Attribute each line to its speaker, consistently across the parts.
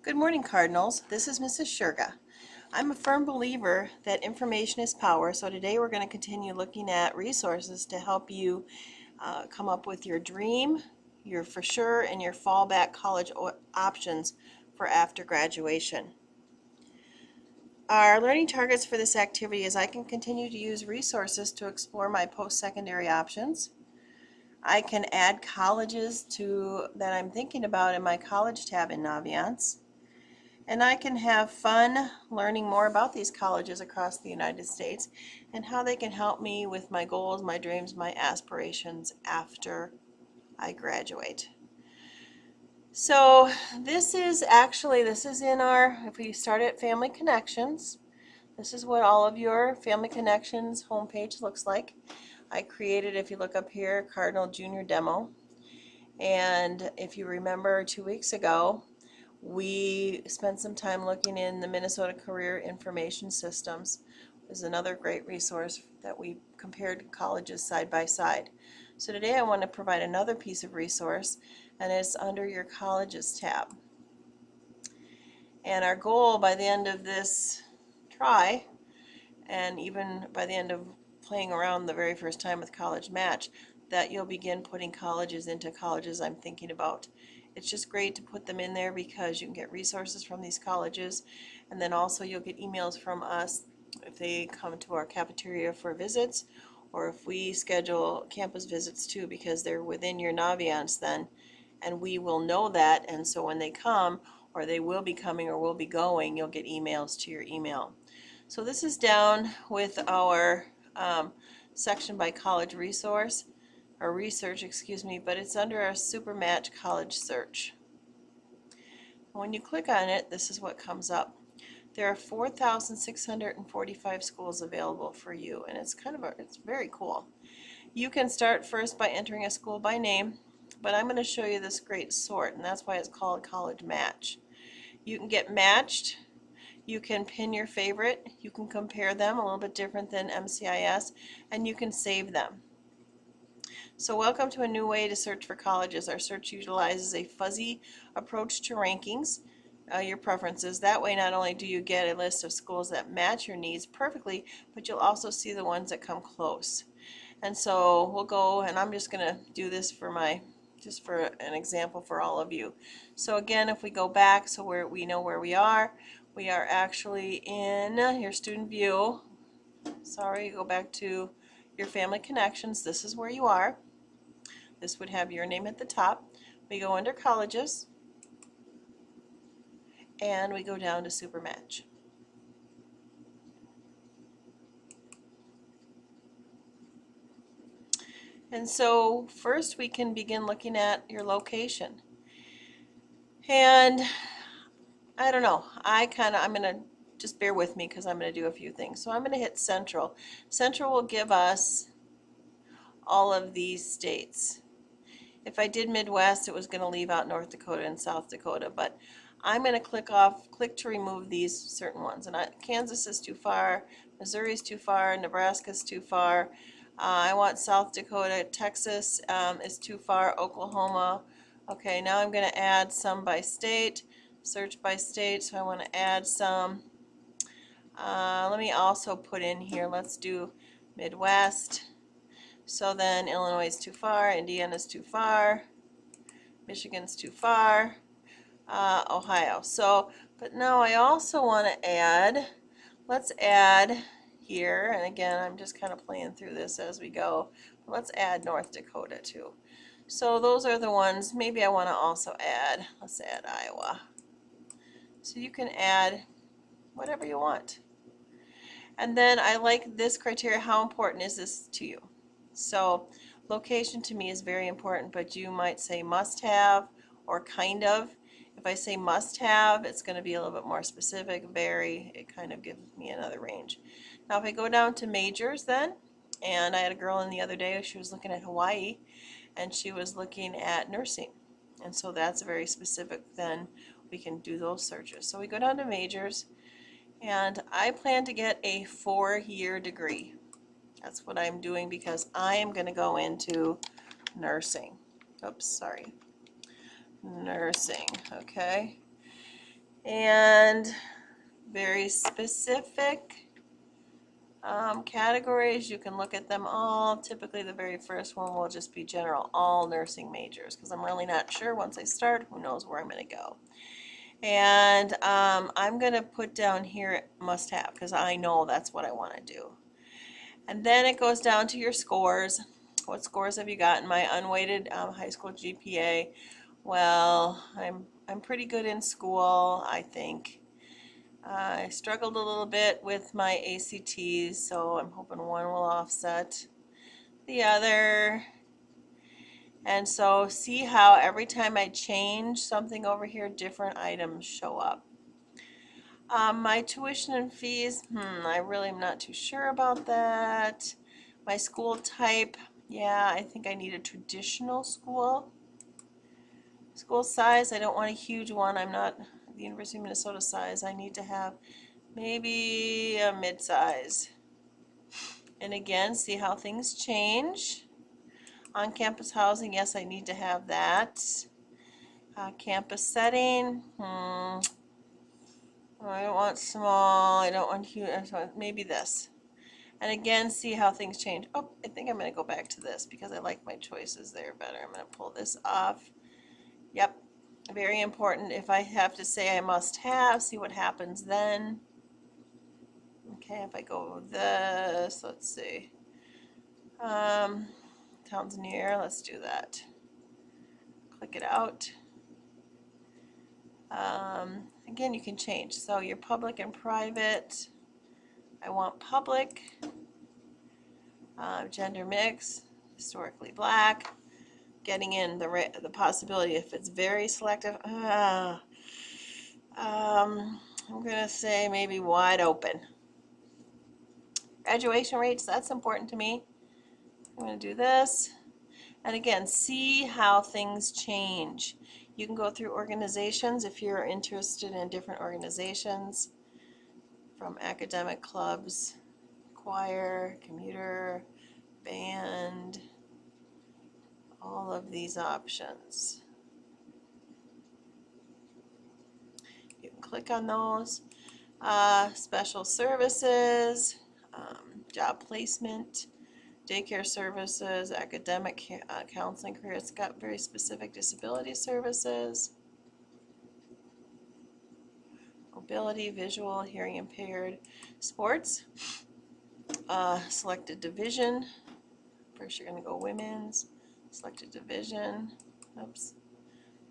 Speaker 1: Good morning, Cardinals. This is Mrs. Shurga. I'm a firm believer that information is power, so today we're going to continue looking at resources to help you come up with your dream, your for sure, and your fallback college options for after graduation. Our learning targets for this activity is I can continue to use resources to explore my post-secondary options. I can add colleges that I'm thinking about in my college tab in Naviance. And I can have fun learning more about these colleges across the United States and how they can help me with my goals, my dreams, my aspirations after I graduate. So this is in our, if we start at Family Connections, this is what all of your Family Connections homepage looks like. I created, if you look up here, Cardinal Junior Demo. And if you remember 2 weeks ago, we spent some time looking in the Minnesota Career Information Systems. There's another great resource that we compared colleges side by side. So today I want to provide another piece of resource, and it's under your colleges tab. And our goal by the end of this try, and even by the end of playing around the very first time with College Match, that you'll begin putting colleges into colleges I'm thinking about. It's just great to put them in there because you can get resources from these colleges, and then also you'll get emails from us if they come to our cafeteria for visits, or if we schedule campus visits too, because they're within your Naviance then, and we will know that, and so when they come, or they will be coming or will be going, you'll get emails to your email. So this is down with our section by college resource, or research, excuse me, but it's under our SuperMatch college search. When you click on it, this is what comes up. There are 4,645 schools available for you, and it's very cool. You can start first by entering a school by name, but I'm going to show you this great sort, and that's why it's called College Match. You can get matched. You can pin your favorite. You can compare them, a little bit different than MCIS, and you can save them. So welcome to a new way to search for colleges. Our search utilizes a fuzzy approach to rankings, your preferences. That way not only do you get a list of schools that match your needs perfectly, but you'll also see the ones that come close. And so we'll go, and I'm just going to do this for just for an example for all of you. So again, if we go back, so we know where we are actually in your student view. Sorry, go back to your Family Connections. This is where you are. This would have your name at the top. We go under colleges, and we go down to SuperMatch. And so first we can begin looking at your location. And I don't know, I'm going to just bear with me because I'm going to do a few things. So I'm going to hit Central. Central will give us all of these states. If I did Midwest, it was going to leave out North Dakota and South Dakota, but I'm going to click to remove these certain ones. And Kansas is too far, Missouri is too far, Nebraska is too far. I want South Dakota, Texas is too far, Oklahoma. Okay, now I'm going to add some by state, search by state, so I want to add some. Let me also put in here, let's do Midwest. So then Illinois is too far, Indiana's too far, Michigan's too far, Ohio. So, but now I also want to add, let's add here, and again I'm just kind of playing through this as we go, but let's add North Dakota too. So those are the ones, maybe I want to also add, let's add Iowa. So you can add whatever you want. And then I like this criteria, how important is this to you? So location to me is very important, but you might say must have or kind of. If I say must have, it's going to be a little bit more specific. Very, it kind of gives me another range. Now if I go down to majors then, and I had a girl in the other day, she was looking at Hawaii, and she was looking at nursing. And so that's very specific, then we can do those searches. So we go down to majors, and I plan to get a 4-year degree. That's what I'm doing because I am going to go into nursing. Oops, sorry. Nursing, okay. and very specific categories. You can look at them all. Typically the very first one will just be general, all nursing majors, because I'm really not sure once I start, who knows where I'm going to go. And I'm going to put down here must have, because I know that's what I want to do. And then it goes down to your scores. What scores have you gotten? My unweighted high school GPA. Well, I'm pretty good in school, I think. I struggled a little bit with my ACTs, so I'm hoping one will offset the other. And so see how every time I change something over here, different items show up. My tuition and fees, I really am not too sure about that. My school type, yeah, I think I need a traditional school. School size, I don't want a huge one. I'm not the University of Minnesota size. I need to have maybe a mid-size. And again, see how things change. On-campus housing, yes, I need to have that. Campus setting, I don't want small, I don't want huge, maybe this. And again, see how things change. Oh, I think I'm going to go back to this because I like my choices there better. I'm going to pull this off. Yep, very important. If I have to say I must have, see what happens then. Okay, if I go with this, let's see. Towns near, let's do that. Click it out. Again, you can change. So your public and private, I want public, gender mix, historically black, getting in the possibility if it's very selective. I'm going to say maybe wide open. Graduation rates, that's important to me. I'm going to do this. And again, see how things change. You can go through organizations if you're interested in different organizations, from academic clubs, choir, commuter, band, all of these options. You can click on those. Special services, job placement, daycare services, academic counseling career. It's got very specific disability services, mobility, visual, hearing impaired, sports, selected division. First you're going to go women's, selected division. Oops,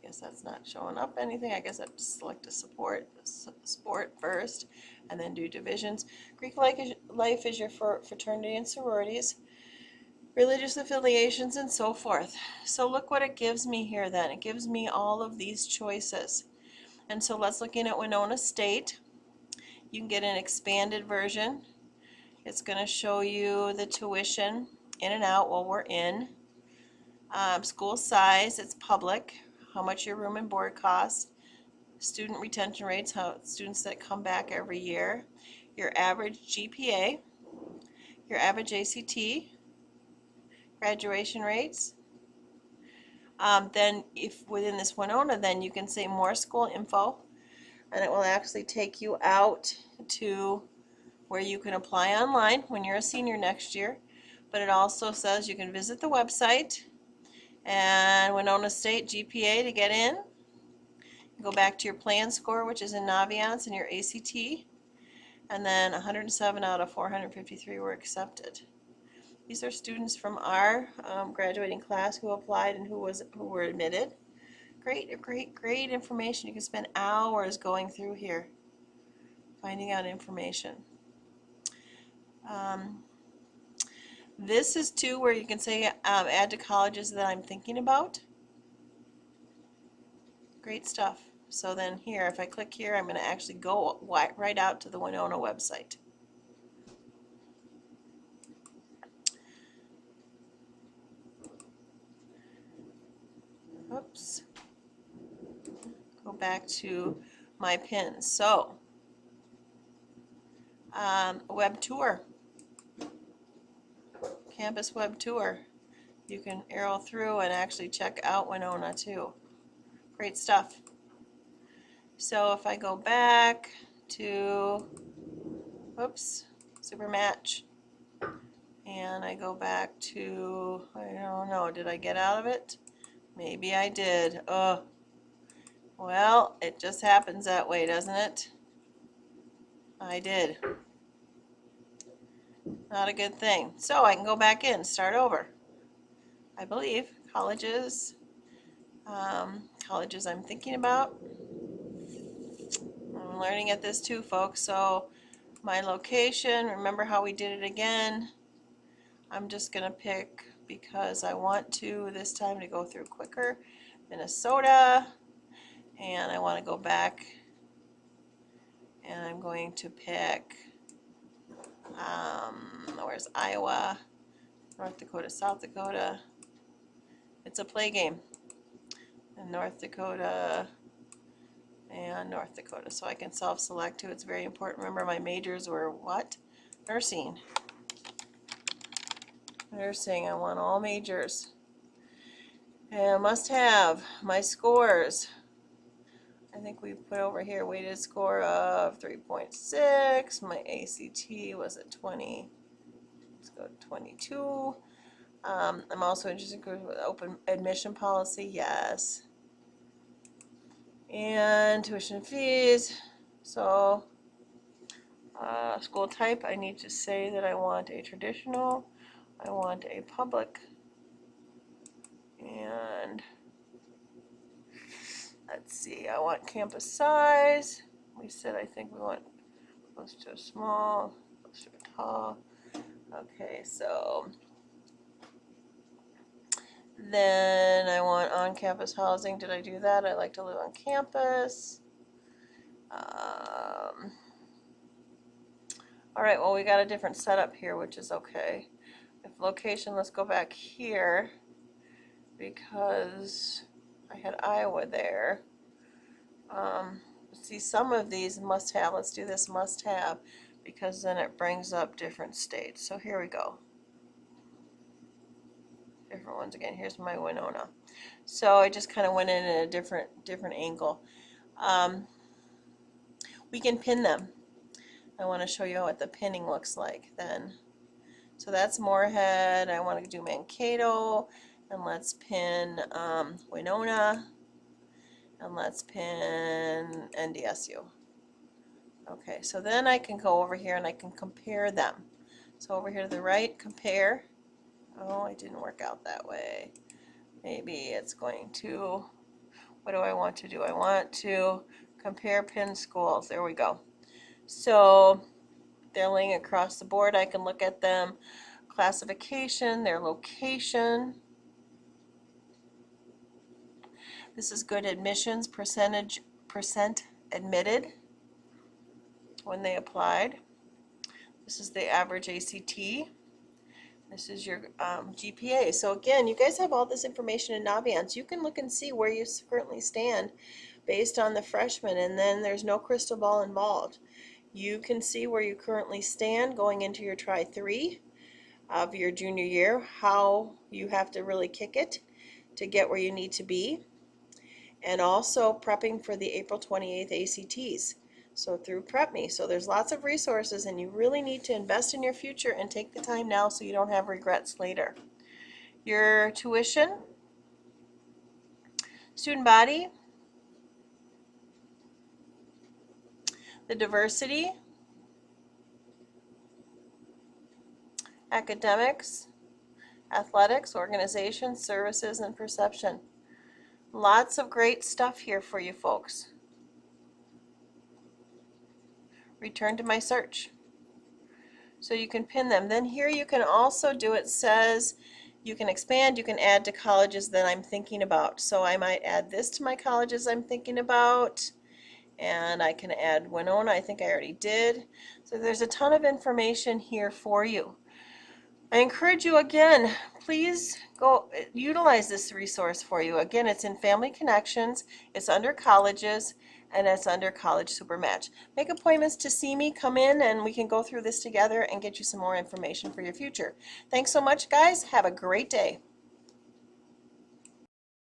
Speaker 1: I guess that's not showing up anything. I guess I have to select a sport first and then do divisions. Greek life is your fraternity and sororities, religious affiliations, and so forth. So look what it gives me here then. It gives me all of these choices. And so let's look in at Winona State. You can get an expanded version. It's going to show you the tuition in and out while we're in. School size, it's public, how much your room and board costs. Student retention rates, how students that come back every year. Your average GPA, your average ACT, graduation rates. Then if within this Winona, then you can say more school info, and it will actually take you out to where you can apply online when you're a senior next year. But it also says you can visit the website and Winona State GPA to get in. Go back to your plan score, which is in Naviance, and your ACT, and then 107 out of 453 were accepted. These are students from our graduating class who applied and who were admitted. Great information. You can spend hours going through here, finding out information. This is too where you can say add to colleges that I'm thinking about. Great stuff. So then here, if I click here, I'm going to actually go right out to the Winona website. Oops. Go back to my pins. So, web tour. Campus web tour. You can arrow through and actually check out Winona too. Great stuff. So if I go back to, oops, SuperMatch, and I go back to, I don't know, did I get out of it? Maybe I did. Oh, well, it just happens that way, doesn't it? I did. Not a good thing. So I can go back in, start over. I believe colleges, colleges I'm thinking about. I'm learning at this too, folks. So my location, remember how we did it again? I'm just going to pick, because I want to this time to go through quicker, Minnesota, and I want to go back, and I'm going to pick, where's Iowa, North Dakota, South Dakota. It's a play game. And North Dakota and North Dakota. So I can self-select too. It's very important. Remember, my majors were what? Nursing. Nursing. I want all majors. And must have my scores. I think we put over here weighted score of 3.6. My ACT was at 20. Let's go to 22. I'm also interested with open admission policy. Yes. And tuition fees. So school type, I need to say that I want a traditional, I want a public, and let's see, I want campus size. We said I think we want close to a small, close to a tall. Okay, so then I want on-campus housing. Did I do that? I like to live on campus. All right, well, we got a different setup here, which is okay. If location, let's go back here, because I had Iowa there. See, some of these must have. Let's do this must have, because then it brings up different states. So here we go. Different ones again. Here's my Winona. So I just kind of went in at a different angle. We can pin them. I want to show you what the pinning looks like then. So that's Moorhead. I want to do Mankato, and let's pin Winona, and let's pin NDSU. Okay, so then I can go over here and I can compare them. So over here to the right, compare. Oh, it didn't work out that way. Maybe it's going to, what do I want to do? I want to compare pin schools. There we go. So they're laying across the board. I can look at them, classification, their location. This is good admissions, percent admitted when they applied. This is the average ACT. This is your GPA. So again, you guys have all this information in Naviance. You can look and see where you currently stand based on the freshmen, and then there's no crystal ball involved. You can see where you currently stand going into your Tri-3 of your junior year, how you have to really kick it to get where you need to be, and also prepping for the April 28th ACTs. So through Prep Me. So there's lots of resources, and you really need to invest in your future and take the time now so you don't have regrets later. Your tuition, student body, the diversity, academics, athletics, organization, services, and perception. Lots of great stuff here for you folks. Return to my search. So you can pin them. Then here you can also do, it says you can expand, you can add to colleges that I'm thinking about. So I might add this to my colleges I'm thinking about, and I can add Winona. I think I already did. So there's a ton of information here for you. I encourage you again, please go utilize this resource for you. Again, it's in Family Connections, it's under colleges, and it's under College SuperMatch. Make appointments to see me, come in, and we can go through this together and get you some more information for your future. Thanks so much, guys. Have a great day.